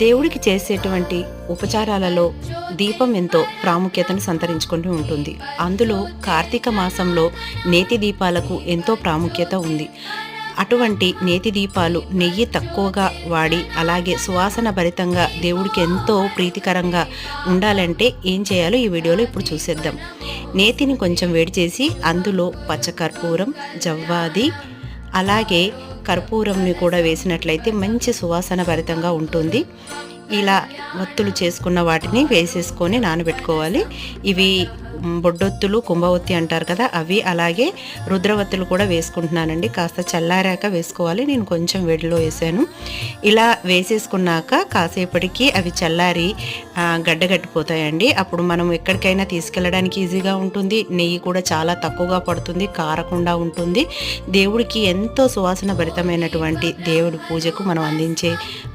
దేవుడికి చేసేటువంటి ఉపచారాలలో దీపం ఎంతో ప్రాముఖ్యతను సంతరించుకుంటూ ఉంటుంది. అందులో కార్తీక మాసంలో నేతి దీపాలకు ఎంతో ప్రాముఖ్యత ఉంది. అటువంటి నేతి దీపాలు నెయ్యి తక్కువగా వాడి అలాగే సువాసన భరితంగా దేవుడికి ఎంతో ప్రీతికరంగా ఉండాలంటే ఏం చేయాలో ఈ వీడియోలో ఇప్పుడు చూసేద్దాం. నేతిని కొంచెం వేడి చేసి అందులో పచ్చకర్పూరం, జవ్వాది అలాగే కర్పూరంని కూడా వేసినట్లయితే మంచి సువాసన భరితంగా ఉంటుంది. ఇలా ఒత్తులు చేసుకున్న వాటిని వేసేసుకొని నానబెట్టుకోవాలి. ఇవి బొడ్డొత్తులు, కుంభవత్తి అంటారు కదా, అవి అలాగే రుద్రవత్తులు కూడా వేసుకుంటున్నానండి. కాస్త చల్లారాక వేసుకోవాలి. నేను కొంచెం వేడిలో వేసాను. ఇలా వేసేసుకున్నాక కాసేపటికి అవి చల్లారి గడ్డగట్టిపోతాయండి. అప్పుడు మనం ఎక్కడికైనా తీసుకెళ్ళడానికి ఈజీగా ఉంటుంది. నెయ్యి కూడా చాలా తక్కువగా పడుతుంది, కారకుండా ఉంటుంది. దేవుడికి ఎంతో సువాసన భరితమైనటువంటి దేవుడి పూజకు మనం అందించే